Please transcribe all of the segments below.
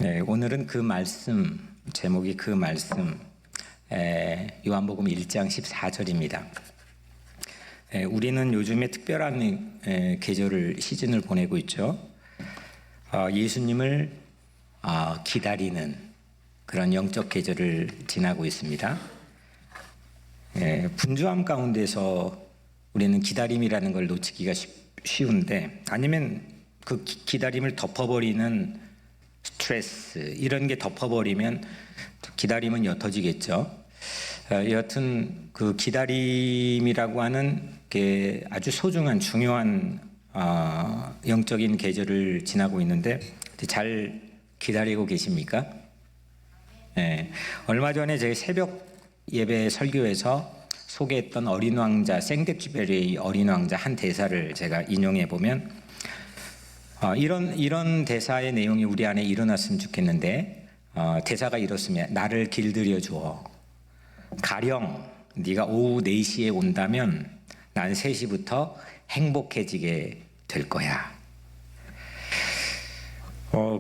네, 오늘은 그 말씀, 제목이 그 말씀, 요한복음 1장 14절입니다. 우리는 요즘에 특별한 계절을, 시즌을 보내고 있죠. 예수님을 기다리는 그런 영적 계절을 지나고 있습니다. 분주함 가운데서 우리는 기다림이라는 걸 놓치기가 쉬운데, 아니면 그 기다림을 덮어버리는 스트레스, 이런 게 덮어버리면 기다림은 옅어지겠죠. 여하튼 그 기다림이라고 하는 게 아주 소중한 중요한 영적인 계절을 지나고 있는데, 잘 기다리고 계십니까? 얼마 전에 제 새벽 예배 설교에서 소개했던 어린 왕자, 생덱쥐베리의 어린 왕자 한 대사를 제가 인용해 보면, 이런 대사의 내용이 우리 안에 일어났으면 좋겠는데, 대사가 이렇습니다. 나를 길들여 주어. 가령 네가 오후 4시에 온다면 난 3시부터 행복해지게 될 거야.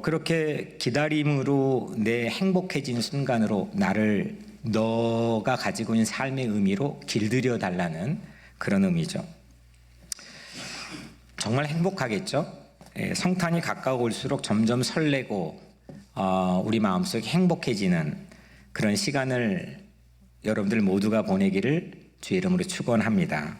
그렇게 기다림으로 내 행복해진 순간으로 나를 너가 가지고 있는 삶의 의미로 길들여 달라는 그런 의미죠. 정말 행복하겠죠? 성탄이 가까울수록 점점 설레고 우리 마음속이 행복해지는 그런 시간을 여러분들 모두가 보내기를 주의 이름으로 축원합니다.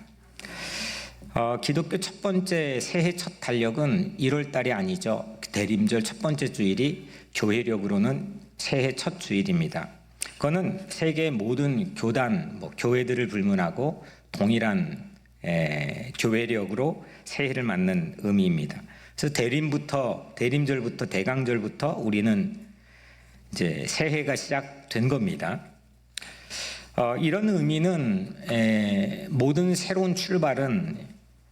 기독교 첫 번째 새해 첫 달력은 1월 달이 아니죠. 대림절 첫 번째 주일이 교회력으로는 새해 첫 주일입니다. 그거는 세계 모든 교단, 교회들을 불문하고 동일한 교회력으로 새해를 맞는 의미입니다. 그래서 대림절부터 대강절부터 우리는 이제 새해가 시작된 겁니다. 이런 의미는 모든 새로운 출발은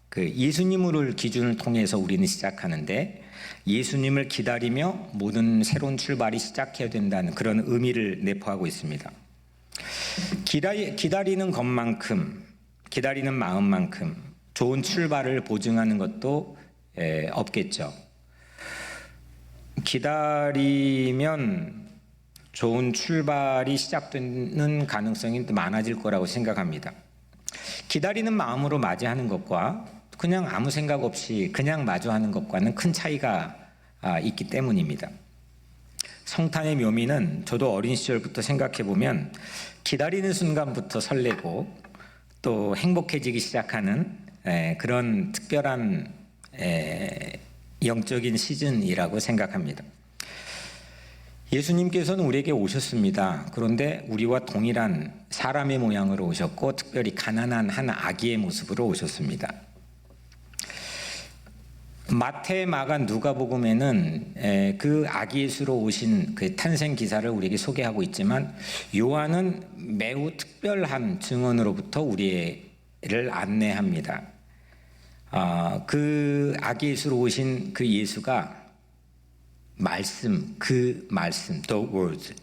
그 예수님을 기준을 통해서 우리는 시작하는데, 예수님을 기다리며 모든 새로운 출발이 시작해야 된다는 그런 의미를 내포하고 있습니다. 기다리는 것만큼, 기다리는 마음만큼 좋은 출발을 보증하는 것도 없겠죠. 기다리면 좋은 출발이 시작되는 가능성이 많아질 거라고 생각합니다. 기다리는 마음으로 맞이하는 것과 그냥 아무 생각 없이 그냥 마주하는 것과는 큰 차이가 있기 때문입니다. 성탄의 묘미는 저도 어린 시절부터 생각해 보면 기다리는 순간부터 설레고 또 행복해지기 시작하는 그런 특별한 영적인 시즌이라고 생각합니다. 예수님께서는 우리에게 오셨습니다. 그런데 우리와 동일한 사람의 모양으로 오셨고, 특별히 가난한 한 아기의 모습으로 오셨습니다. 마태, 마가, 누가복음에는 그 아기 예수로 오신 그 탄생 기사를 우리에게 소개하고 있지만, 요한은 매우 특별한 증언으로부터 우리를 안내합니다. 그 아기 예수로 오신 그 예수가 말씀, 그 말씀, the word,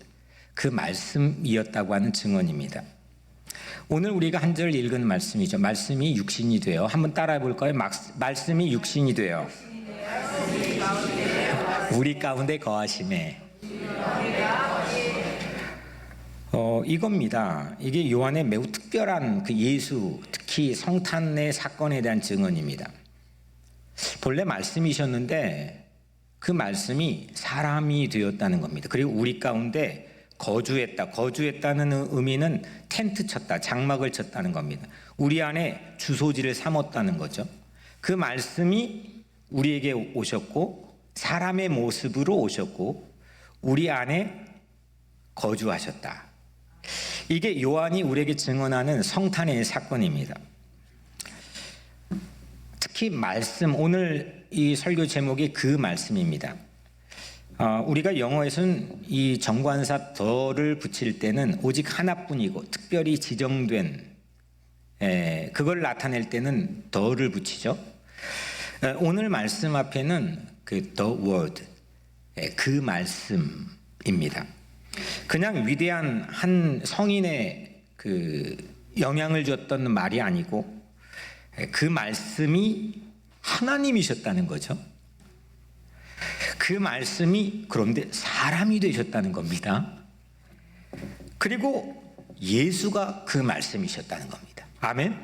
그 말씀이었다고 하는 증언입니다. 오늘 우리가 한 절 읽은 말씀이죠. 말씀이 육신이 되어, 한번 따라해 볼까요? 말씀이 육신이 되어 우리 가운데 거하심에. 이겁니다. 이게 요한의 매우 특별한 그 예수, 특히 성탄의 사건에 대한 증언입니다. 본래 말씀이셨는데 그 말씀이 사람이 되었다는 겁니다. 그리고 우리 가운데 거주했다는 의미는 텐트 쳤다, 장막을 쳤다는 겁니다. 우리 안에 주소지를 삼았다는 거죠. 그 말씀이 우리에게 오셨고, 사람의 모습으로 오셨고, 우리 안에 거주하셨다. 이게 요한이 우리에게 증언하는 성탄의 사건입니다. 특히 말씀, 오늘 이 설교 제목이 그 말씀입니다. 우리가 영어에서는 이 정관사 더를 붙일 때는 오직 하나뿐이고 특별히 지정된, 그걸 나타낼 때는 더를 붙이죠. 오늘 말씀 앞에는 그 the word, 그 말씀입니다. 그냥 위대한 한 성인의 그 영향을 줬던 말이 아니고, 그 말씀이 하나님이셨다는 거죠. 그 말씀이 그런데 사람이 되셨다는 겁니다. 그리고 예수가 그 말씀이셨다는 겁니다. 아멘.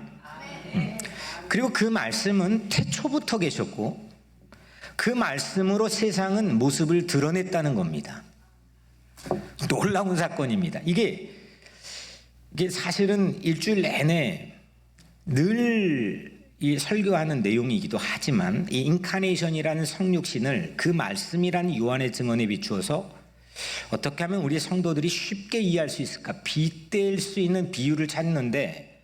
그리고 그 말씀은 태초부터 계셨고 그 말씀으로 세상은 모습을 드러냈다는 겁니다. 놀라운 사건입니다. 이게 사실은 일주일 내내 늘 이 설교하는 내용이기도 하지만 이 인카네이션이라는 성육신을 그 말씀이라는 요한의 증언에 비추어서 어떻게 하면 우리 성도들이 쉽게 이해할 수 있을까 빗댈 수 있는 비유를 찾는데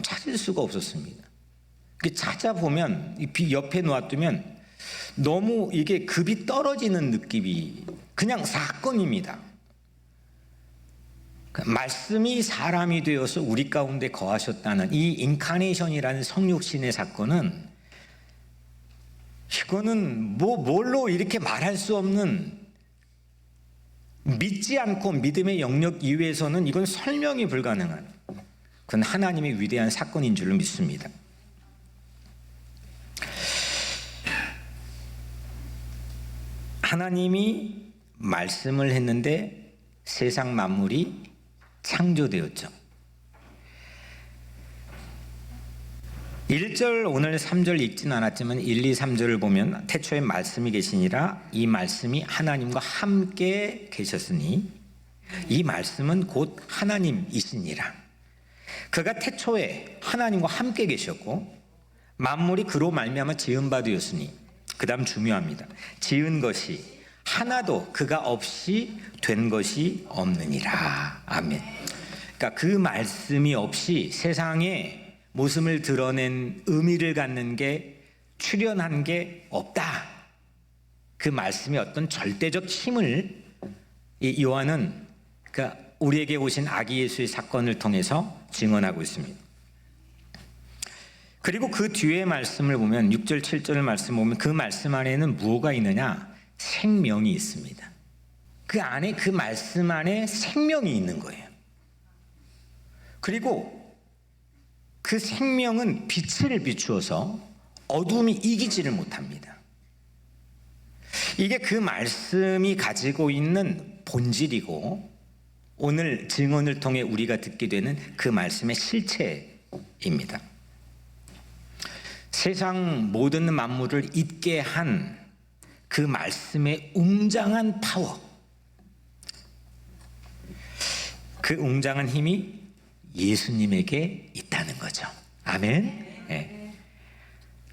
찾을 수가 없었습니다. 찾아보면 이 옆에 놓아두면 너무 이게 급이 떨어지는 느낌이 그냥 사건입니다. 말씀이 사람이 되어서 우리 가운데 거하셨다는 이 인카네이션이라는 성육신의 사건은 이거는 뭘로 이렇게 말할 수 없는 믿지 않고 믿음의 영역 이외에서는 이건 설명이 불가능한 그건 하나님의 위대한 사건인 줄로 믿습니다. 하나님이 말씀을 했는데 세상 만물이 창조되었죠. 1절 오늘 3절 읽진 않았지만 1, 2, 3절을 보면 태초에 말씀이 계시니라 이 말씀이 하나님과 함께 계셨으니 이 말씀은 곧 하나님이시니라. 그가 태초에 하나님과 함께 계셨고 만물이 그로 말미암아 지은 바 되었으니 그 다음 중요합니다. 지은 것이 하나도 그가 없이 된 것이 없느니라. 아멘. 그러니까 그 말씀이 없이 세상에 모습을 드러낸 의미를 갖는 게 출현한 게 없다. 그 말씀이 어떤 절대적 힘을 이 요한은 그러니까 우리에게 오신 아기 예수의 사건을 통해서 증언하고 있습니다. 그리고 그 뒤에 말씀을 보면 6절 7절 말씀 보면 그 말씀 안에는 무엇가 있느냐? 생명이 있습니다. 그 안에 그 말씀 안에 생명이 있는 거예요. 그리고 그 생명은 빛을 비추어서 어둠이 이기지를 못합니다. 이게 그 말씀이 가지고 있는 본질이고 오늘 증언을 통해 우리가 듣게 되는 그 말씀의 실체입니다. 세상 모든 만물을 있게 한 그 말씀의 웅장한 파워, 그 웅장한 힘이 예수님에게 있다는 거죠. 아멘. 네.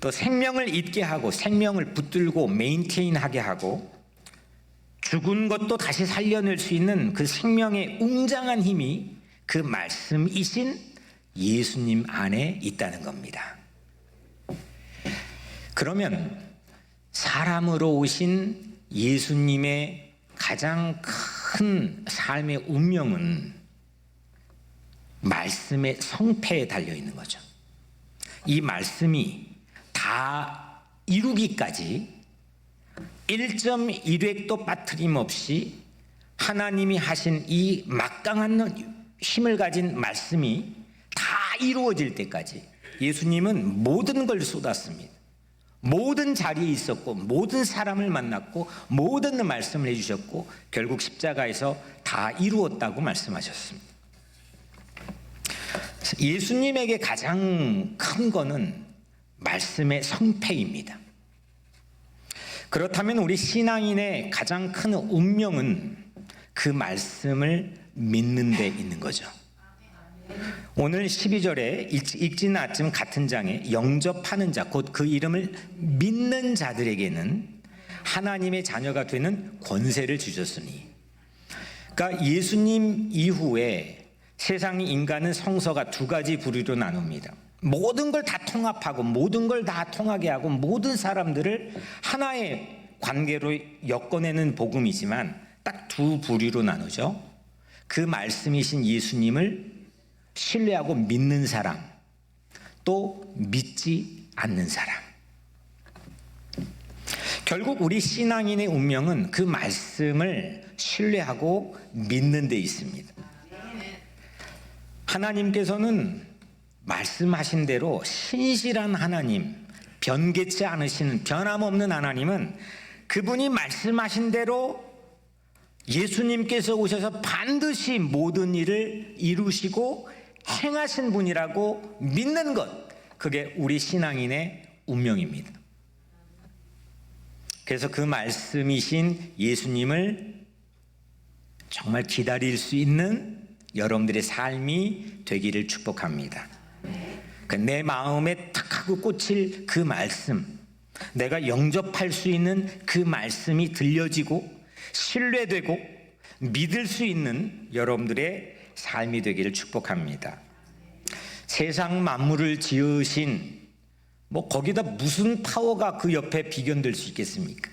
또 생명을 있게 하고 생명을 붙들고 메인테인하게 하고 죽은 것도 다시 살려낼 수 있는 그 생명의 웅장한 힘이 그 말씀이신 예수님 안에 있다는 겁니다. 그러면 사람으로 오신 예수님의 가장 큰 삶의 운명은 말씀의 성패에 달려 있는 거죠. 이 말씀이 다 이루기까지 1.1획도 빠트림 없이 하나님이 하신 이 막강한 힘을 가진 말씀이 다 이루어질 때까지 예수님은 모든 걸 쏟았습니다. 모든 자리에 있었고 모든 사람을 만났고 모든 말씀을 해주셨고 결국 십자가에서 다 이루었다고 말씀하셨습니다. 예수님에게 가장 큰 거는 말씀의 성패입니다. 그렇다면 우리 신앙인의 가장 큰 운명은 그 말씀을 믿는 데 있는 거죠. 오늘 12절에 읽지는 않지만 같은 장에 영접하는 자, 곧 그 이름을 믿는 자들에게는 하나님의 자녀가 되는 권세를 주셨으니, 그러니까 예수님 이후에 세상이 인간은 성서가 두 가지 부류로 나눕니다. 모든 걸 다 통합하고 모든 걸 다 통하게 하고 모든 사람들을 하나의 관계로 엮어내는 복음이지만 딱 두 부류로 나누죠. 그 말씀이신 예수님을 신뢰하고 믿는 사람, 또 믿지 않는 사람. 결국 우리 신앙인의 운명은 그 말씀을 신뢰하고 믿는 데 있습니다. 하나님께서는 말씀하신 대로 신실한 하나님, 변개치 않으시는 변함없는 하나님은 그분이 말씀하신 대로 예수님께서 오셔서 반드시 모든 일을 이루시고 행하신 분이라고 믿는 것, 그게 우리 신앙인의 운명입니다. 그래서 그 말씀이신 예수님을 정말 기다릴 수 있는 여러분들의 삶이 되기를 축복합니다. 내 마음에 탁 하고 꽂힐 그 말씀, 내가 영접할 수 있는 그 말씀이 들려지고 신뢰되고 믿을 수 있는 여러분들의 삶이 되기를 축복합니다. 세상 만물을 지으신 거기다 무슨 파워가 그 옆에 비견될 수 있겠습니까?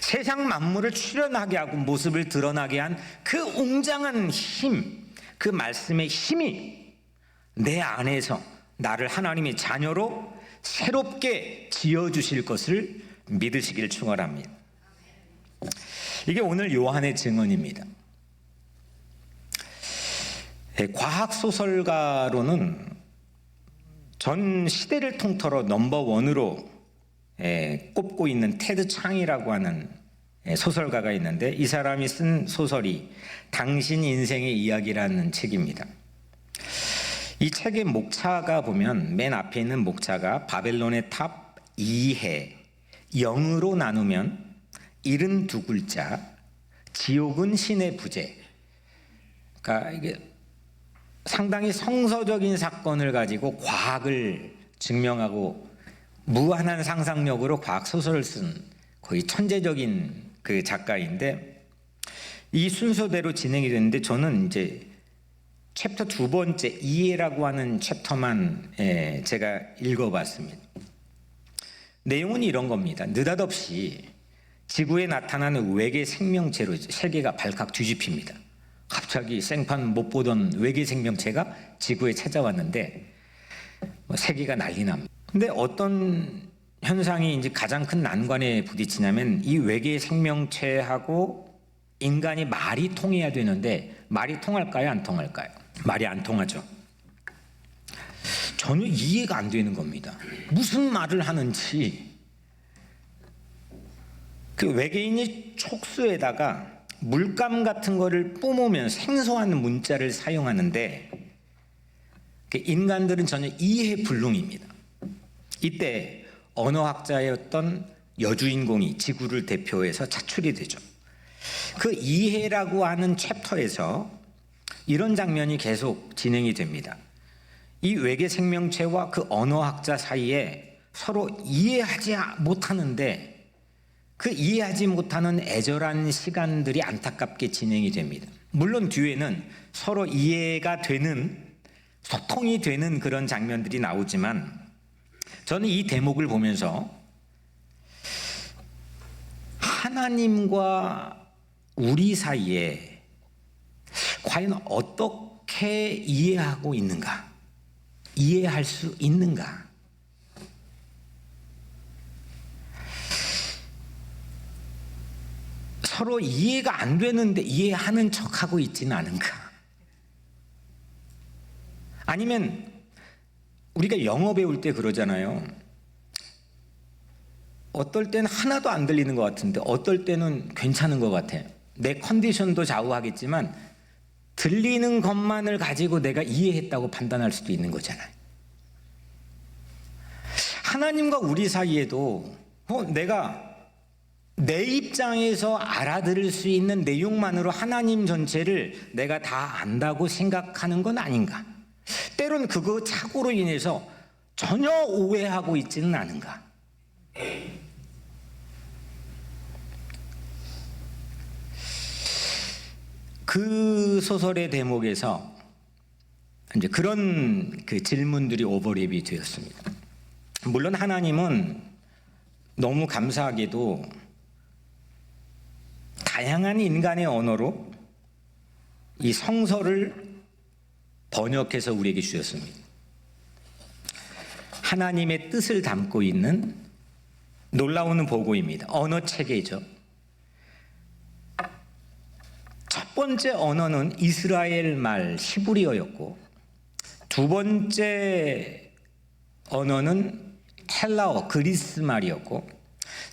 세상 만물을 출현하게 하고 모습을 드러나게 한 그 웅장한 힘, 그 말씀의 힘이 내 안에서 나를 하나님의 자녀로 새롭게 지어주실 것을 믿으시길 축원합니다. 이게 오늘 요한의 증언입니다. 과학소설가로는 전 시대를 통틀어 넘버원으로 꼽고 있는 테드 창이라고 하는 소설가가 있는데, 이 사람이 쓴 소설이 당신 인생의 이야기라는 책입니다. 이 책의 목차가 보면 맨 앞에 있는 목차가 바벨론의 탑 2해, 0으로 나누면 72글자, 지옥은 신의 부재. 그러니까 이게 상당히 성서적인 사건을 가지고 과학을 증명하고 무한한 상상력으로 과학 소설을 쓴 거의 천재적인 그 작가인데, 이 순서대로 진행이 됐는데 저는 이제 챕터 두 번째 이해라고 하는 챕터만 제가 읽어봤습니다. 내용은 이런 겁니다. 느닷없이 지구에 나타나는 외계 생명체로 세계가 발칵 뒤집힙니다. 갑자기 생판 못 보던 외계 생명체가 지구에 찾아왔는데 세계가 난리 납니다. 근데 어떤 현상이 이제 가장 큰 난관에 부딪히냐면, 이 외계 생명체하고 인간이 말이 통해야 되는데 말이 통할까요? 안 통할까요? 말이 안 통하죠. 전혀 이해가 안 되는 겁니다. 무슨 말을 하는지. 그 외계인이 촉수에다가 물감 같은 거를 뿜으면 생소한 문자를 사용하는데 인간들은 전혀 이해 불능입니다. 이때 언어학자였던 여주인공이 지구를 대표해서 차출이 되죠. 그 이해라고 하는 챕터에서 이런 장면이 계속 진행이 됩니다. 이 외계 생명체와 그 언어학자 사이에 서로 이해하지 못하는데, 그 이해하지 못하는 애절한 시간들이 안타깝게 진행이 됩니다. 물론 뒤에는 서로 이해가 되는, 소통이 되는 그런 장면들이 나오지만, 저는 이 대목을 보면서 하나님과 우리 사이에 과연 어떻게 이해하고 있는가? 이해할 수 있는가? 서로 이해가 안 되는데 이해하는 척하고 있지는 않은가? 아니면 우리가 영어 배울 때 그러잖아요. 어떨 때는 하나도 안 들리는 것 같은데 어떨 때는 괜찮은 것 같아. 내 컨디션도 좌우하겠지만 들리는 것만을 가지고 내가 이해했다고 판단할 수도 있는 거잖아요. 하나님과 우리 사이에도 내가 내 입장에서 알아들을 수 있는 내용만으로 하나님 전체를 내가 다 안다고 생각하는 건 아닌가? 때론 그거 착오로 인해서 전혀 오해하고 있지는 않은가? 그 소설의 대목에서 이제 그런 그 질문들이 오버랩이 되었습니다. 물론 하나님은 너무 감사하게도 다양한 인간의 언어로 이 성서를 번역해서 우리에게 주셨습니다. 하나님의 뜻을 담고 있는 놀라운 보고입니다. 언어 체계죠. 첫 번째 언어는 이스라엘 말 히브리어였고, 두 번째 언어는 헬라어 그리스 말이었고,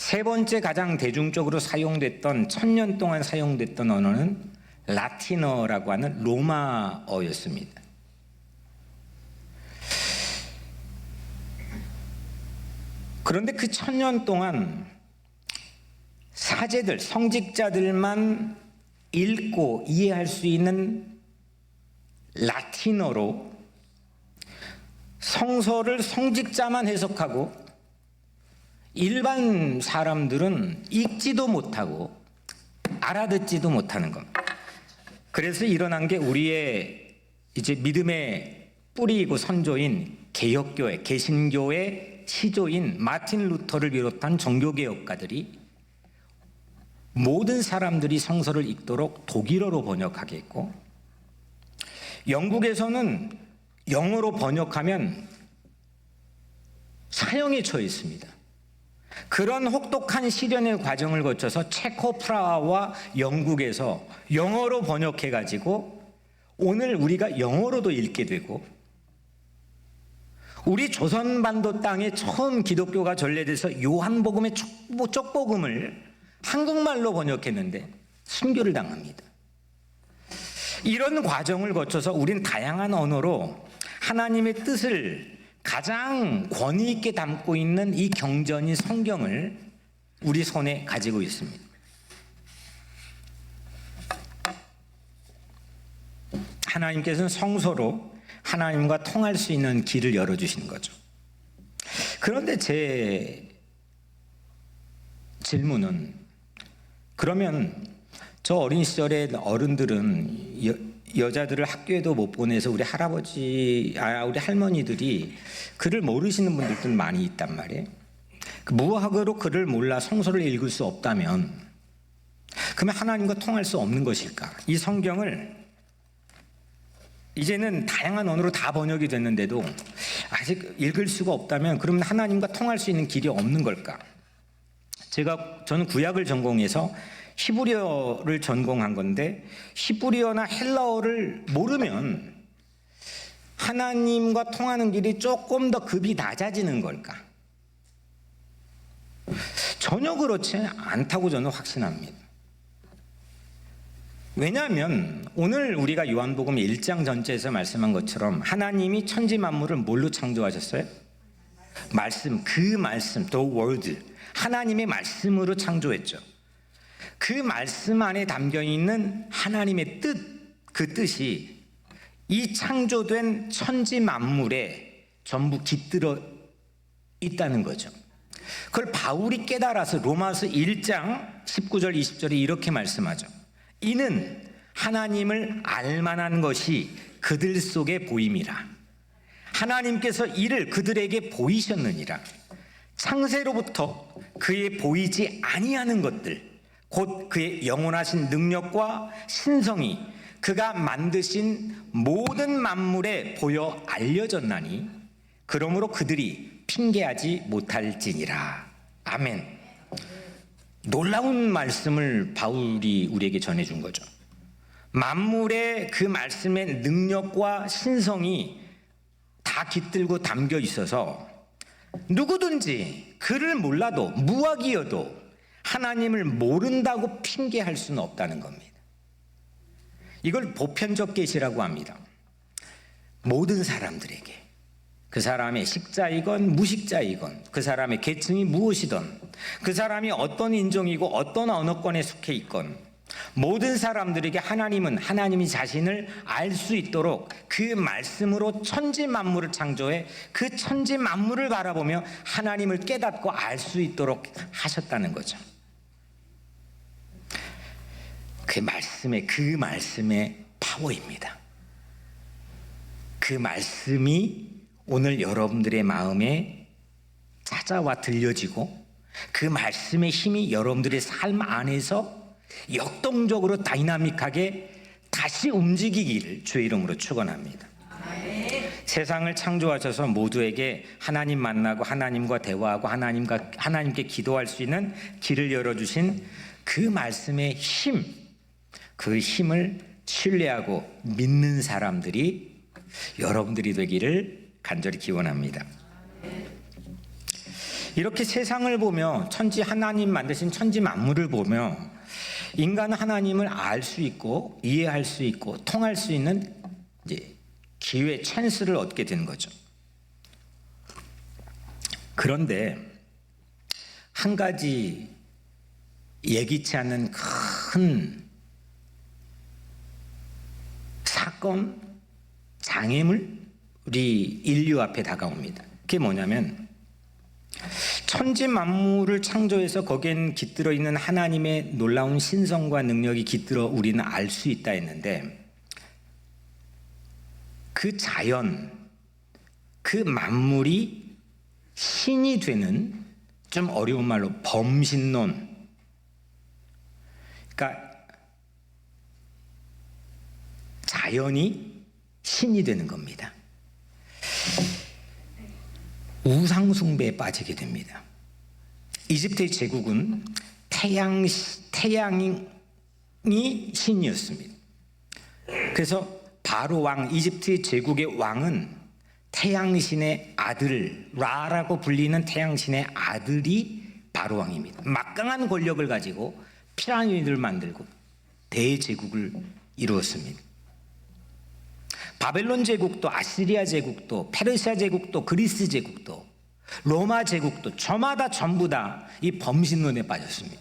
세 번째 가장 대중적으로 사용됐던 1000년 동안 사용됐던 언어는 라틴어라고 하는 로마어였습니다. 그런데 그 1000년 동안 사제들, 성직자들만 읽고 이해할 수 있는 라틴어로 성서를 성직자만 해석하고 일반 사람들은 읽지도 못하고 알아듣지도 못하는 겁니다. 그래서 일어난 게 우리의 이제 믿음의 뿌리이고 선조인 개혁교회, 개신교의 시조인 마틴 루터를 비롯한 종교개혁가들이 모든 사람들이 성서를 읽도록 독일어로 번역하게 했고, 영국에서는 영어로 번역하면 사형에 처해 있습니다. 그런 혹독한 시련의 과정을 거쳐서 체코 프라하와 영국에서 영어로 번역해가지고 오늘 우리가 영어로도 읽게 되고, 우리 조선반도 땅에 처음 기독교가 전래돼서 요한복음의 쪽복음을 한국말로 번역했는데 순교를 당합니다. 이런 과정을 거쳐서 우린 다양한 언어로 하나님의 뜻을 가장 권위 있게 담고 있는 이 경전인 성경을 우리 손에 가지고 있습니다. 하나님께서는 성서로 하나님과 통할 수 있는 길을 열어주시는 거죠. 그런데 제 질문은, 그러면 저 어린 시절에 어른들은 여자들을 학교에도 못 보내서 우리 우리 할머니들이 글을 모르시는 분들도 많이 있단 말이에요. 무학으로 글을 몰라 성서를 읽을 수 없다면 그러면 하나님과 통할 수 없는 것일까? 이 성경을 이제는 다양한 언어로 다 번역이 됐는데도 아직 읽을 수가 없다면 그러면 하나님과 통할 수 있는 길이 없는 걸까? 저는 구약을 전공해서 히브리어를 전공한 건데, 히브리어나 헬라어를 모르면 하나님과 통하는 길이 조금 더 급이 낮아지는 걸까? 전혀 그렇지 않다고 저는 확신합니다. 왜냐하면 오늘 우리가 요한복음 1장 전체에서 말씀한 것처럼 하나님이 천지 만물을 뭘로 창조하셨어요? 말씀, 그 말씀, the word, 하나님의 말씀으로 창조했죠. 그 말씀 안에 담겨 있는 하나님의 뜻, 그 뜻이 이 창조된 천지 만물에 전부 깃들어 있다는 거죠. 그걸 바울이 깨달아서 로마서 1장 19절 20절에 이렇게 말씀하죠. 이는 하나님을 알만한 것이 그들 속에 보임이라. 하나님께서 이를 그들에게 보이셨느니라. 창세로부터 그의 보이지 아니하는 것들, 곧 그의 영원하신 능력과 신성이 그가 만드신 모든 만물에 보여 알려졌나니 그러므로 그들이 핑계하지 못할지니라. 아멘. 놀라운 말씀을 바울이 우리에게 전해준 거죠. 만물의 그 말씀의 능력과 신성이 다 깃들고 담겨 있어서 누구든지 그를 몰라도, 무학이어도 하나님을 모른다고 핑계할 수는 없다는 겁니다. 이걸 보편적 계시라고 합니다. 모든 사람들에게, 그 사람의 식자이건 무식자이건, 그 사람의 계층이 무엇이든, 그 사람이 어떤 인종이고 어떤 언어권에 속해 있건, 모든 사람들에게 하나님은 하나님이 자신을 알 수 있도록 그 말씀으로 천지 만물을 창조해 그 천지 만물을 바라보며 하나님을 깨닫고 알 수 있도록 하셨다는 거죠. 그 말씀의 파워입니다. 그 말씀이 오늘 여러분들의 마음에 찾아와 들려지고 그 말씀의 힘이 여러분들의 삶 안에서 역동적으로 다이나믹하게 다시 움직이기를 주의 이름으로 축원합니다. 세상을 창조하셔서 모두에게 하나님 만나고 하나님과 대화하고 하나님께 기도할 수 있는 길을 열어주신 그 말씀의 힘, 그 힘을 신뢰하고 믿는 사람들이 여러분들이 되기를 간절히 기원합니다. 이렇게 세상을 보며 천지 하나님 만드신 천지 만물을 보며 인간은 하나님을 알 수 있고 이해할 수 있고 통할 수 있는 이제 기회, 찬스를 얻게 된 거죠. 그런데 한 가지 예기치 않은 큰 사건, 장애물 우리 인류 앞에 다가옵니다. 그게 뭐냐면 천지 만물을 창조해서 거기엔 깃들어 있는 하나님의 놀라운 신성과 능력이 깃들어 우리는 알 수 있다 했는데 그 자연, 그 만물이 신이 되는, 좀 어려운 말로 범신론, 그러니까 자연이 신이 되는 겁니다. 우상 숭배에 빠지게 됩니다. 이집트의 제국은 태양이 신이었습니다. 그래서 바로 왕, 이집트의 제국의 왕은 태양신의 아들, 라라고 불리는 태양신의 아들이 바로 왕입니다. 막강한 권력을 가지고 피라미드를 만들고 대제국을 이루었습니다. 바벨론 제국도, 아시리아 제국도, 페르시아 제국도, 그리스 제국도, 로마 제국도 저마다 전부 다 이 범신론에 빠졌습니다.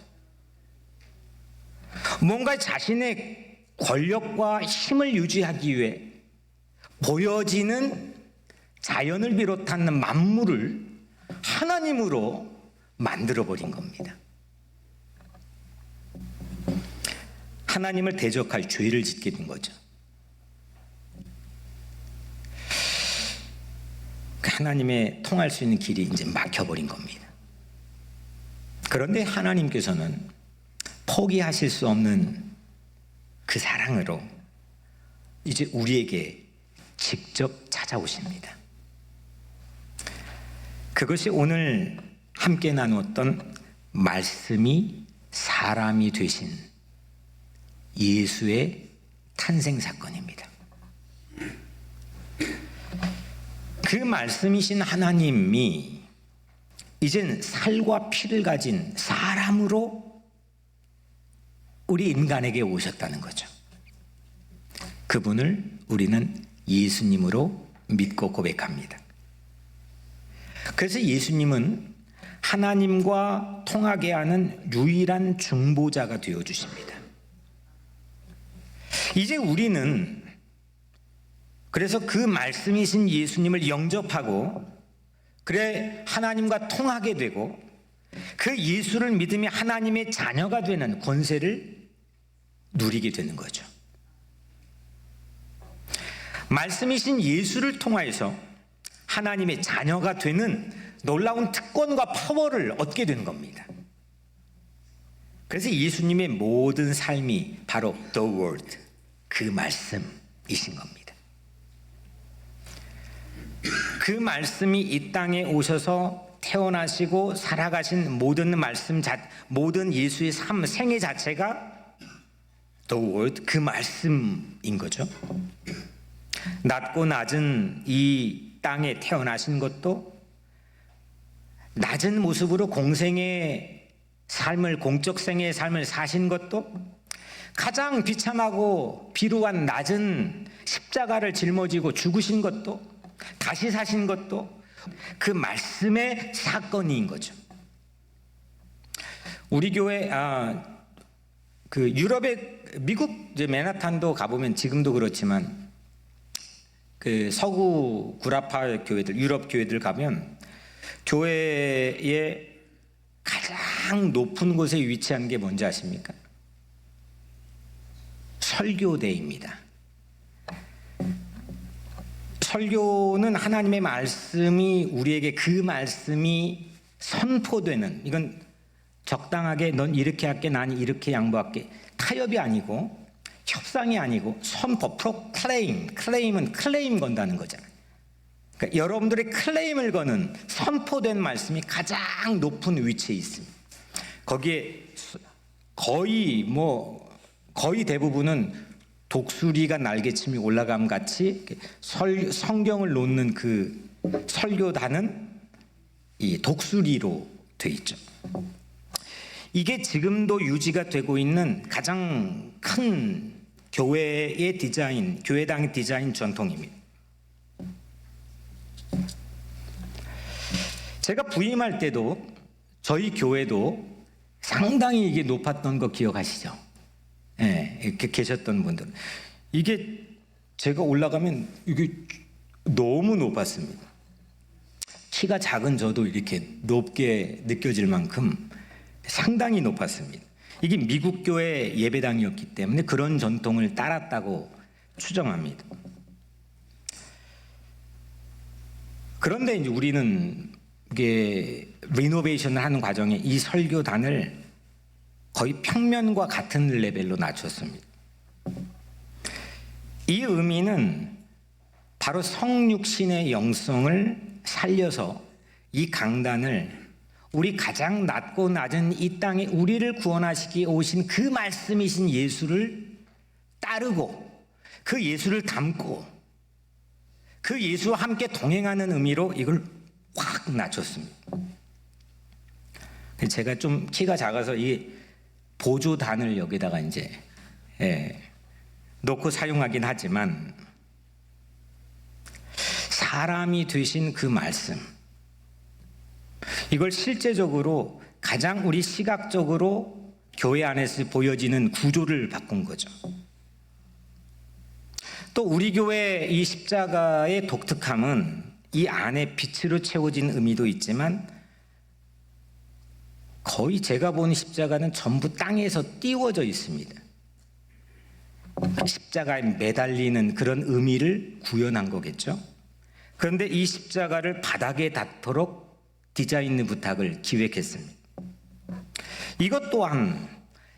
뭔가 자신의 권력과 힘을 유지하기 위해 보여지는 자연을 비롯한 만물을 하나님으로 만들어버린 겁니다. 하나님을 대적할 죄를 짓게 된 거죠. 하나님의 통할 수 있는 길이 이제 막혀버린 겁니다. 그런데 하나님께서는 포기하실 수 없는 그 사랑으로 이제 우리에게 직접 찾아오십니다. 그것이 오늘 함께 나누었던 말씀이 사람이 되신 예수의 탄생 사건입니다. 그 말씀이신 하나님이 이젠 살과 피를 가진 사람으로 우리 인간에게 오셨다는 거죠. 그분을 우리는 예수님으로 믿고 고백합니다. 그래서 예수님은 하나님과 통하게 하는 유일한 중보자가 되어 주십니다. 이제 우리는 그래서 그 말씀이신 예수님을 영접하고 그래 하나님과 통하게 되고 그 예수를 믿으며 하나님의 자녀가 되는 권세를 누리게 되는 거죠. 말씀이신 예수를 통하여서 하나님의 자녀가 되는 놀라운 특권과 파워를 얻게 되는 겁니다. 그래서 예수님의 모든 삶이 바로 The Word, 그 말씀이신 겁니다. 그 말씀이 이 땅에 오셔서 태어나시고 살아가신 모든 말씀, 모든 예수의 삶, 생애 자체가 The Word, 그 말씀인 거죠. 낮고 낮은 이 땅에 태어나신 것도 낮은 모습으로 공생의 삶을, 공적 생애의 삶을 사신 것도 가장 비참하고 비루한 낮은 십자가를 짊어지고 죽으신 것도 다시 사신 것도 그 말씀의 사건인 거죠. 우리 교회 그 유럽의 미국 이제 맨하탄도 가보면 지금도 그렇지만 그 서구 구라파 교회들, 유럽 교회들 가면 교회의 가장 높은 곳에 위치한 게 뭔지 아십니까? 설교대입니다. 설교는 하나님의 말씀이 우리에게 그 말씀이 선포되는, 이건 적당하게 넌 이렇게 할게, 난 이렇게 양보할게, 타협이 아니고 협상이 아니고 선포, 프로클레임, 클레임은 클레임 건다는 거잖아요. 그러니까 여러분들의 클레임을 거는 선포된 말씀이 가장 높은 위치에 있습니다. 거기에 거의 대부분은 독수리가 날개침이 올라감 같이 성경을 놓는 그 설교단은 이 독수리로 돼 있죠. 이게 지금도 유지가 되고 있는 가장 큰 교회의 디자인, 교회당 디자인 전통입니다. 제가 부임할 때도 저희 교회도 상당히 이게 높았던 거 기억하시죠? 예, 이렇게 계셨던 분들. 이게 제가 올라가면 이게 너무 높았습니다. 키가 작은 저도 이렇게 높게 느껴질 만큼 상당히 높았습니다. 이게 미국 교회 예배당이었기 때문에 그런 전통을 따랐다고 추정합니다. 그런데 이제 우리는 이게 리노베이션을 하는 과정에 이 설교단을 거의 평면과 같은 레벨로 낮췄습니다. 이 의미는 바로 성육신의 영성을 살려서 이 강단을 우리 가장 낮고 낮은 이 땅에 우리를 구원하시기 오신 그 말씀이신 예수를 따르고 그 예수를 담고 그 예수와 함께 동행하는 의미로 이걸 확 낮췄습니다. 제가 좀 키가 작아서 이 보조단을 여기다가 이제 놓고 사용하긴 하지만 사람이 되신 그 말씀, 이걸 실제적으로 가장 우리 시각적으로 교회 안에서 보여지는 구조를 바꾼 거죠. 또 우리 교회 이 십자가의 독특함은 이 안에 빛으로 채워진 의미도 있지만 거의 제가 본 십자가는 전부 땅에서 띄워져 있습니다. 십자가에 매달리는 그런 의미를 구현한 거겠죠. 그런데 이 십자가를 바닥에 닿도록 디자인 부탁을 기획했습니다. 이것 또한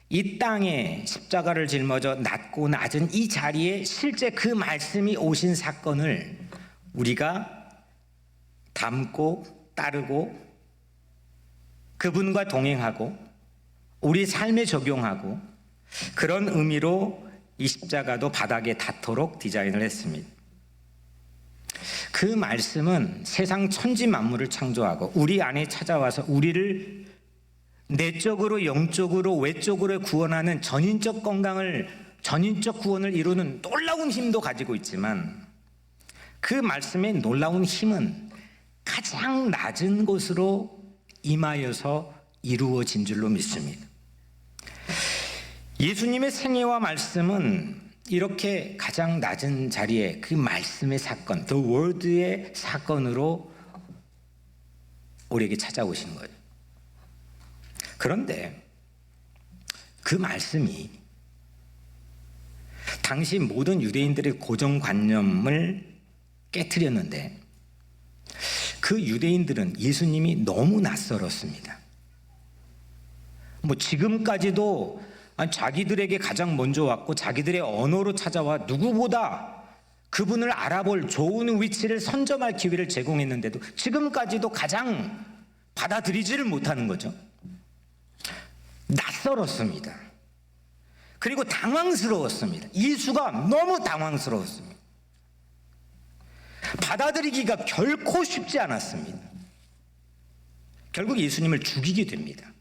이 땅에 십자가를 짊어져 낮고 낮은 이 자리에 실제 그 말씀이 오신 사건을 우리가 담고 따르고 그분과 동행하고 우리 삶에 적용하고 그런 의미로 이 십자가도 바닥에 닿도록 디자인을 했습니다. 그 말씀은 세상 천지 만물을 창조하고 우리 안에 찾아와서 우리를 내적으로 영적으로 외적으로 구원하는 전인적 구원을 이루는 놀라운 힘도 가지고 있지만 그 말씀의 놀라운 힘은 가장 낮은 곳으로 임하여서 이루어진 줄로 믿습니다. 예수님의 생애와 말씀은 이렇게 가장 낮은 자리에 그 말씀의 사건, The Word의 사건으로 우리에게 찾아오신 거예요. 그런데 그 말씀이 당시 모든 유대인들의 고정관념을 깨트렸는데 그 유대인들은 예수님이 너무 낯설었습니다. 지금까지도 자기들에게 가장 먼저 왔고 자기들의 언어로 찾아와 누구보다 그분을 알아볼 좋은 위치를 선점할 기회를 제공했는데도 지금까지도 가장 받아들이지를 못하는 거죠. 낯설었습니다. 그리고 당황스러웠습니다. 예수가 너무 당황스러웠습니다. 받아들이기가 결코 쉽지 않았습니다. 결국 예수님을 죽이게 됩니다.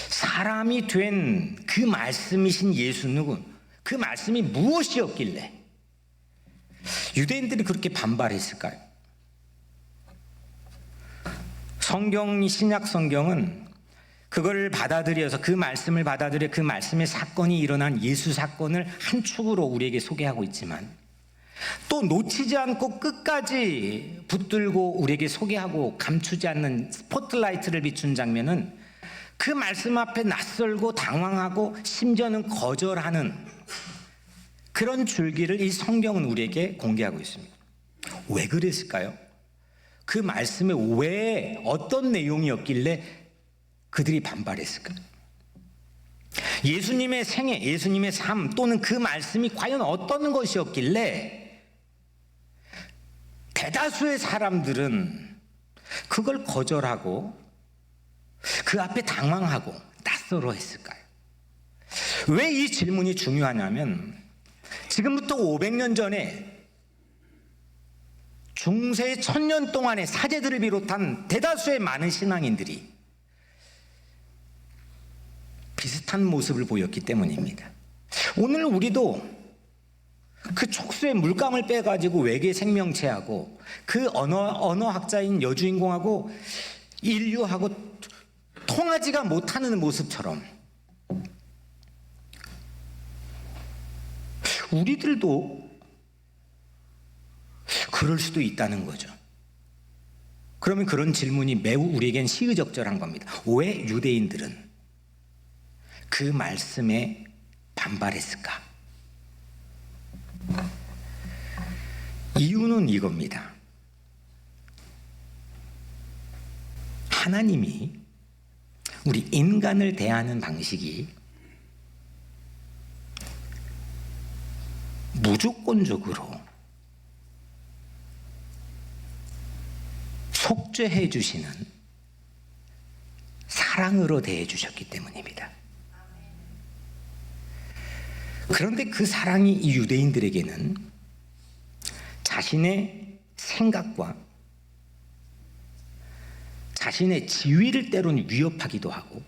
사람이 된 그 말씀이신 예수는 그 말씀이 무엇이었길래 유대인들이 그렇게 반발했을까요? 신약 성경은 그걸 받아들여서 그 말씀을 받아들여 그 말씀의 사건이 일어난 예수 사건을 한 축으로 우리에게 소개하고 있지만 또 놓치지 않고 끝까지 붙들고 우리에게 소개하고 감추지 않는 스포트라이트를 비춘 장면은 그 말씀 앞에 낯설고 당황하고 심지어는 거절하는 그런 줄기를 이 성경은 우리에게 공개하고 있습니다. 왜 그랬을까요? 그 말씀에 왜 어떤 내용이었길래 그들이 반발했을까요? 예수님의 생애, 예수님의 삶 또는 그 말씀이 과연 어떤 것이었길래 대다수의 사람들은 그걸 거절하고 그 앞에 당황하고 낯설어 했을까요? 왜 이 질문이 중요하냐면 지금부터 500년 전에 중세 1000년 동안의 사제들을 비롯한 대다수의 많은 신앙인들이 비슷한 모습을 보였기 때문입니다. 오늘 우리도 그 촉수의 물감을 빼가지고 외계 생명체하고 그 언어학자인 여주인공하고 인류하고 통하지가 못하는 모습처럼 우리들도 그럴 수도 있다는 거죠. 그러면 그런 질문이 매우 우리에겐 시의적절한 겁니다. 왜 유대인들은 그 말씀에 반발했을까? 이유는 이겁니다. 하나님이 우리 인간을 대하는 방식이 무조건적으로 속죄해 주시는 사랑으로 대해 주셨기 때문입니다. 그런데 그 사랑이 이 유대인들에게는 자신의 생각과 자신의 지위를 때로는 위협하기도 하고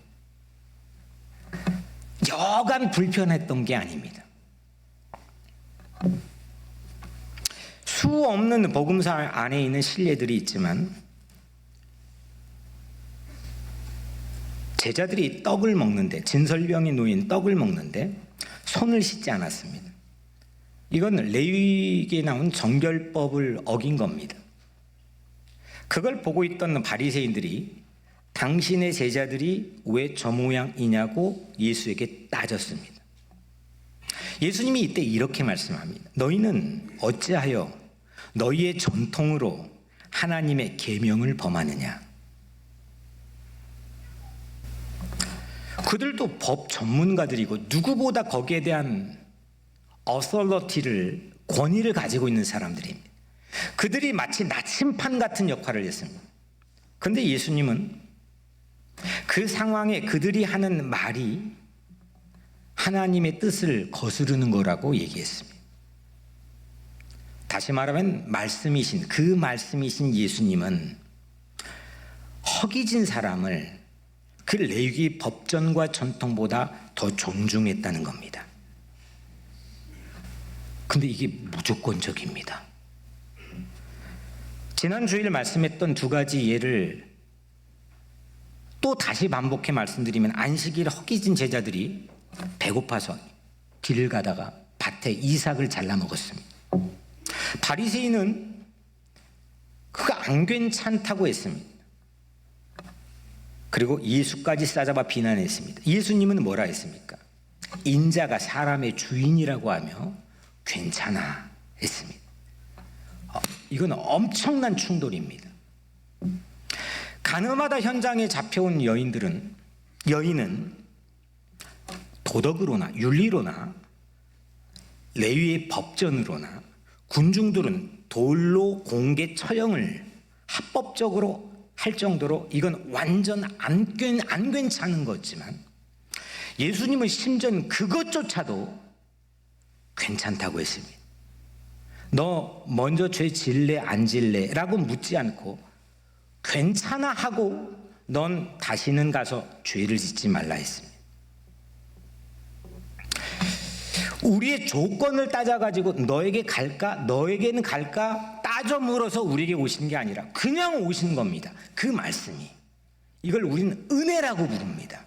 여간 불편했던 게 아닙니다. 수 없는 복음서 안에 있는 신뢰들이 있지만 제자들이 떡을 먹는데, 진설병이 놓인 떡을 먹는데 손을 씻지 않았습니다. 이건 레위기에 나온 정결법을 어긴 겁니다. 그걸 보고 있던 바리새인들이 당신의 제자들이 왜 저 모양이냐고 예수에게 따졌습니다. 예수님이 이때 이렇게 말씀합니다. 너희는 어찌하여 너희의 전통으로 하나님의 계명을 범하느냐? 그들도 법 전문가들이고 누구보다 거기에 대한 어설러티를, 권위를 가지고 있는 사람들입니다. 그들이 마치 나침판 같은 역할을 했습니다. 그런데 예수님은 그 상황에 그들이 하는 말이 하나님의 뜻을 거스르는 거라고 얘기했습니다. 다시 말하면 그 말씀이신 예수님은 허기진 사람을 그 레위기 법전과 전통보다 더 존중했다는 겁니다. 근데 이게 무조건적입니다. 지난 주일 말씀했던 두 가지 예를 또 다시 반복해 말씀드리면, 안식일 허기진 제자들이 배고파서 길을 가다가 밭에 이삭을 잘라 먹었습니다. 바리새인은 그거 안 괜찮다고 했습니다. 그리고 예수까지 싸잡아 비난했습니다. 예수님은 뭐라 했습니까? 인자가 사람의 주인이라고 하며 괜찮아 했습니다. 이건 엄청난 충돌입니다. 가늠하다 현장에 잡혀온 여인은 도덕으로나 윤리로나 레위의 법전으로나 군중들은 돌로 공개 처형을 합법적으로 할 정도로 이건 완전 안 괜찮은 거지만, 예수님은 심지어 그것조차도 괜찮다고 했습니다. 너 먼저 죄 질래 안 질래? 라고 묻지 않고 괜찮아 하고 넌 다시는 가서 죄를 짓지 말라 했습니다. 우리의 조건을 따져가지고 너에게 갈까? 너에게는 갈까? 따져 물어서 우리에게 오신 게 아니라 그냥 오신 겁니다. 그 말씀이. 이걸 우리는 은혜라고 부릅니다.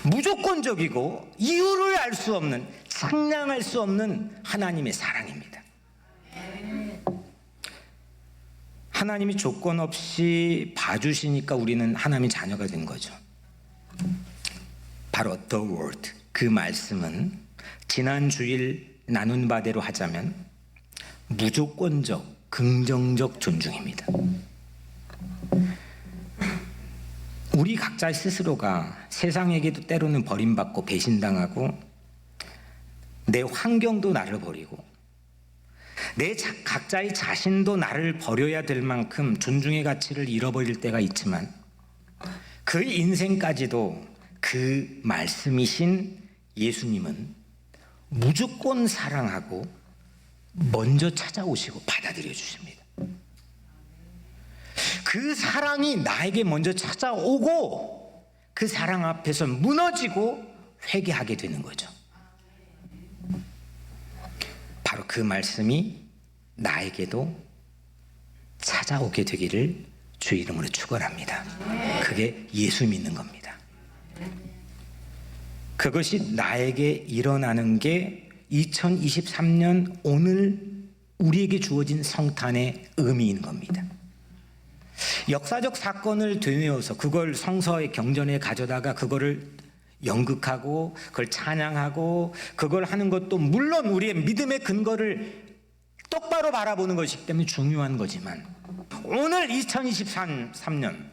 무조건적이고 이유를 알 수 없는, 상냥할 수 없는 하나님의 사랑입니다. 하나님이 조건 없이 봐주시니까 우리는 하나님의 자녀가 된 거죠. 바로 The Word, 그 말씀은 지난 주일 나눈 바대로 하자면 무조건적, 긍정적 존중입니다. 우리 각자 스스로가 세상에게도 때로는 버림받고 배신당하고 내 환경도 나를 버리고 내 각자의 자신도 나를 버려야 될 만큼 존중의 가치를 잃어버릴 때가 있지만, 그 인생까지도 그 말씀이신 예수님은 무조건 사랑하고 먼저 찾아오시고 받아들여 주십니다. 그 사랑이 나에게 먼저 찾아오고 그 사랑 앞에서 무너지고 회개하게 되는 거죠. 바로 그 말씀이 나에게도 찾아오게 되기를 주 이름으로 축원합니다. 그게 예수 믿는 겁니다. 그것이 나에게 일어나는 게 2023년 오늘 우리에게 주어진 성탄의 의미인 겁니다. 역사적 사건을 되뇌어서 그걸 성서의 경전에 가져다가 그거를 연극하고 그걸 찬양하고 그걸 하는 것도 물론 우리의 믿음의 근거를 똑바로 바라보는 것이기 때문에 중요한 거지만, 오늘 2023년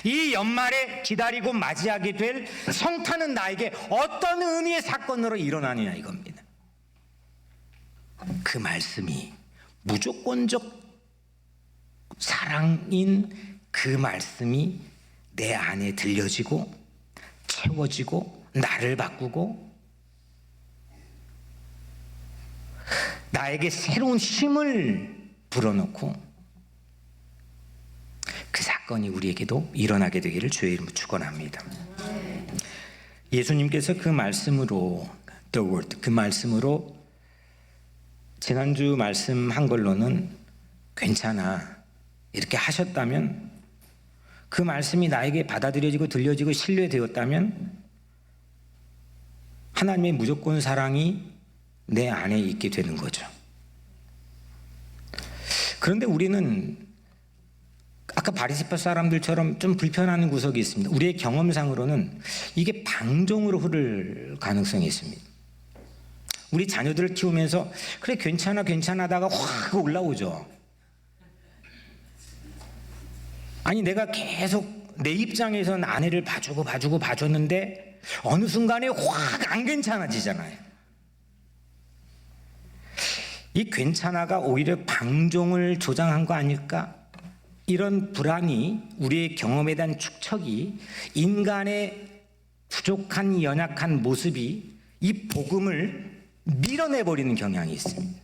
이 연말에 기다리고 맞이하게 될 성탄은 나에게 어떤 의미의 사건으로 일어나느냐 이겁니다. 그 말씀이 무조건적 사랑인 그 말씀이 내 안에 들려지고 채워지고 나를 바꾸고 나에게 새로운 힘을 불어넣고 그 사건이 우리에게도 일어나게 되기를 주의 이름으로 축원합니다. 예수님께서 그 말씀으로 The Word, 그 말씀으로 지난주 말씀한 걸로는 괜찮아 이렇게 하셨다면, 그 말씀이 나에게 받아들여지고 들려지고 신뢰되었다면 하나님의 무조건 사랑이 내 안에 있게 되는 거죠. 그런데 우리는 아까 바리새파 사람들처럼 좀 불편한 구석이 있습니다. 우리의 경험상으로는 이게 방종으로 흐를 가능성이 있습니다. 우리 자녀들을 키우면서 그래 괜찮아다가 확 올라오죠. 아니 내가 계속 내 입장에서는 아내를 봐줬는데 어느 순간에 확 안 괜찮아지잖아요. 이 괜찮아가 오히려 방종을 조장한 거 아닐까? 이런 불안이, 우리의 경험에 대한 축척이 인간의 부족한 연약한 모습이 이 복음을 밀어내버리는 경향이 있습니다.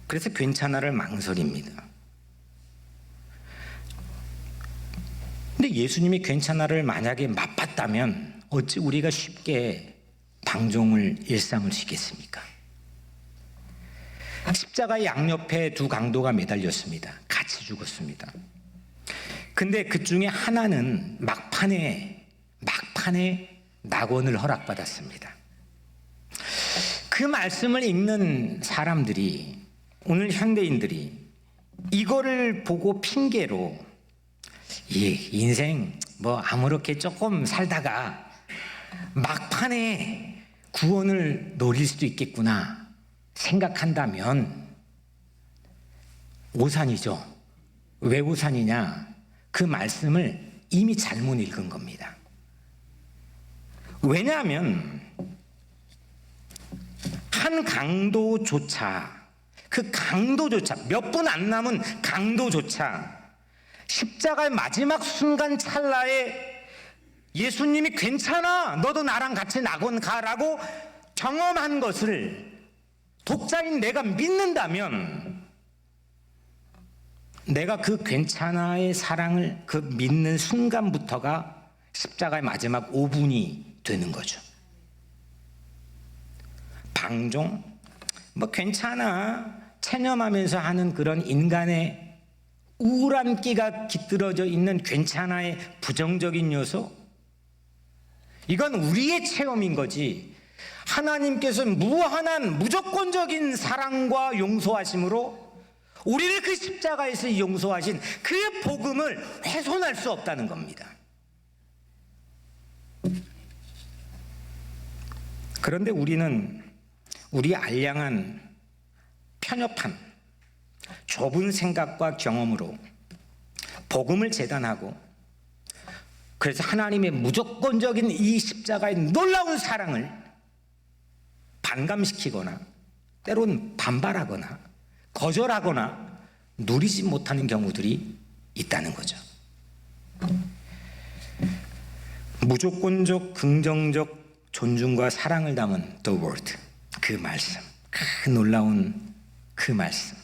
그래서 괜찮아를 망설입니다. 근데 예수님이 괜찮아를 만약에 맛봤다면 어찌 우리가 쉽게 방종을 일삼을 수 있겠습니까? 십자가의 양옆에 두 강도가 매달렸습니다. 같이 죽었습니다. 근데 그 중에 하나는 막판에 낙원을 허락받았습니다. 그 말씀을 읽는 사람들이, 오늘 현대인들이 이거를 보고 핑계로 인생 뭐 아무렇게 조금 살다가 막판에 구원을 노릴 수도 있겠구나 생각한다면 오산이죠. 왜 오산이냐? 그 말씀을 이미 잘못 읽은 겁니다. 왜냐하면 한 강도조차, 그 강도조차, 몇 분 안 남은 강도조차 십자가의 마지막 순간 찰나에 예수님이 괜찮아, 너도 나랑 같이 낙원 가라고 경험한 것을 독자인 내가 믿는다면, 내가 그 괜찮아의 사랑을 그 믿는 순간부터가 십자가의 마지막 5분이 되는 거죠. 방종, 뭐 괜찮아 체념하면서 하는 그런 인간의 우울한 끼가 깃들어져 있는 괜찮아의 부정적인 요소, 이건 우리의 체험인 거지 하나님께서 무한한 무조건적인 사랑과 용서하심으로 우리를 그 십자가에서 용서하신 그 복음을 훼손할 수 없다는 겁니다. 그런데 우리는 우리 알량한 편협한 좁은 생각과 경험으로 복음을 재단하고, 그래서 하나님의 무조건적인 이 십자가의 놀라운 사랑을 반감시키거나 때로는 반발하거나 거절하거나 누리지 못하는 경우들이 있다는 거죠. 무조건적 긍정적 존중과 사랑을 담은 The Word, 그 말씀, 그 놀라운 그 말씀,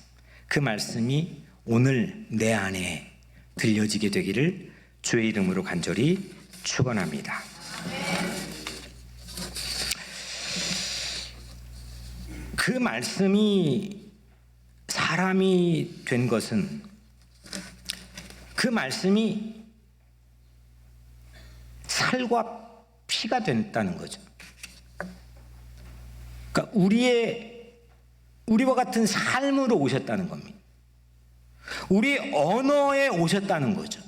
그 말씀이 오늘 내 안에 들려지게 되기를 주의 이름으로 간절히 축원합니다. 그 말씀이 사람이 된 것은 그 말씀이 살과 피가 됐다는 거죠. 그러니까 우리와 같은 삶으로 오셨다는 겁니다. 우리 언어에 오셨다는 거죠.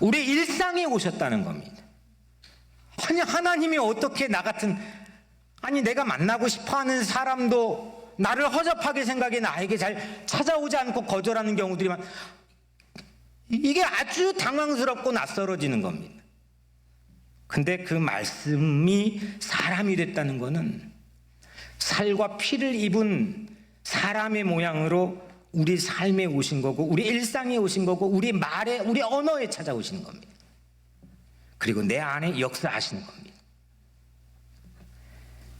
우리 일상에 오셨다는 겁니다. 아니, 하나님이 어떻게 나 같은, 아니, 내가 만나고 싶어 하는 사람도 나를 허접하게 생각해 나에게 잘 찾아오지 않고 거절하는 경우들이 많, 이게 아주 당황스럽고 낯설어지는 겁니다. 근데 그 말씀이 사람이 됐다는 것은 살과 피를 입은 사람의 모양으로 우리 삶에 오신 거고, 우리 일상에 오신 거고, 우리 말에, 우리 언어에 찾아오시는 겁니다. 그리고 내 안에 역사하시는 겁니다.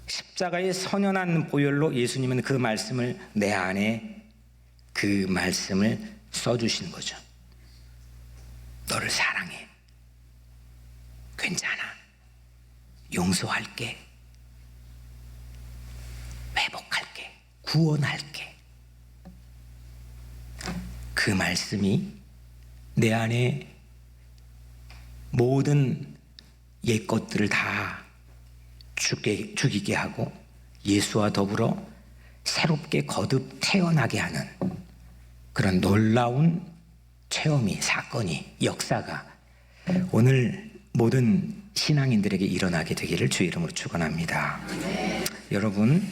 십자가의 선연한 보혈로 예수님은 그 말씀을 내 안에 그 말씀을 써주시는 거죠. 너를 사랑해. 괜찮아. 용서할게. 회복할게. 구원할게. 그 말씀이 내 안에 모든 옛 것들을 다 죽이게 하고 예수와 더불어 새롭게 거듭 태어나게 하는 그런 놀라운 체험이, 사건이, 역사가 오늘 모든 신앙인들에게 일어나게 되기를 주의 이름으로 축원합니다. 여러분,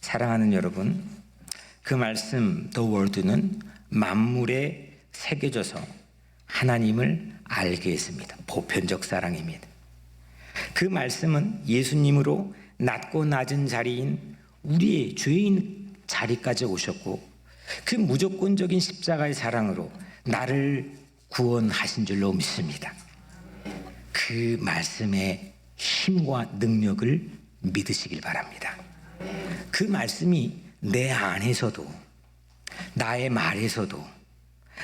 사랑하는 여러분, 그 말씀 The Word는 만물에 새겨져서 하나님을 알게 했습니다. 보편적 사랑입니다. 그 말씀은 예수님으로 낮고 낮은 자리인 우리의 죄인 자리까지 오셨고 그 무조건적인 십자가의 사랑으로 나를 구원하신 줄로 믿습니다. 그 말씀의 힘과 능력을 믿으시길 바랍니다. 그 말씀이 내 안에서도 나의 말에서도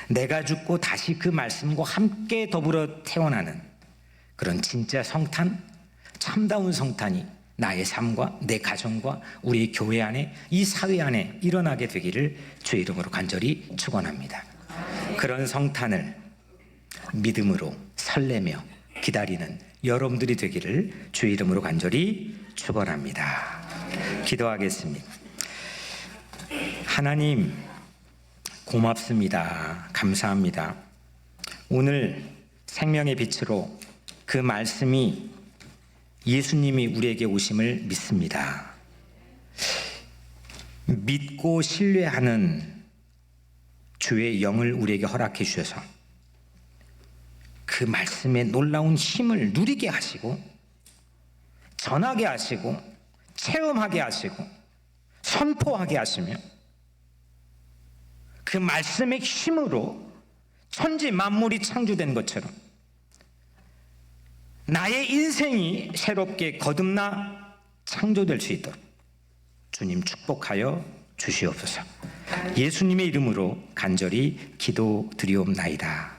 내가 죽고 다시 그 말씀과 함께 더불어 태어나는 그런 진짜 성탄, 참다운 성탄이 나의 삶과 내 가정과 우리 교회 안에 이 사회 안에 일어나게 되기를 주의 이름으로 간절히 축원합니다. 그런 성탄을 믿음으로 설레며 기다리는 여러분들이 되기를 주의 이름으로 간절히 축원합니다. 기도하겠습니다. 하나님 고맙습니다. 감사합니다. 오늘 생명의 빛으로 그 말씀이 예수님이 우리에게 오심을 믿습니다. 믿고 신뢰하는 주의 영을 우리에게 허락해 주셔서 그 말씀의 놀라운 힘을 누리게 하시고 전하게 하시고 체험하게 하시고 선포하게 하시며 그 말씀의 힘으로 천지 만물이 창조된 것처럼 나의 인생이 새롭게 거듭나 창조될 수 있도록 주님 축복하여 주시옵소서. 예수님의 이름으로 간절히 기도드리옵나이다.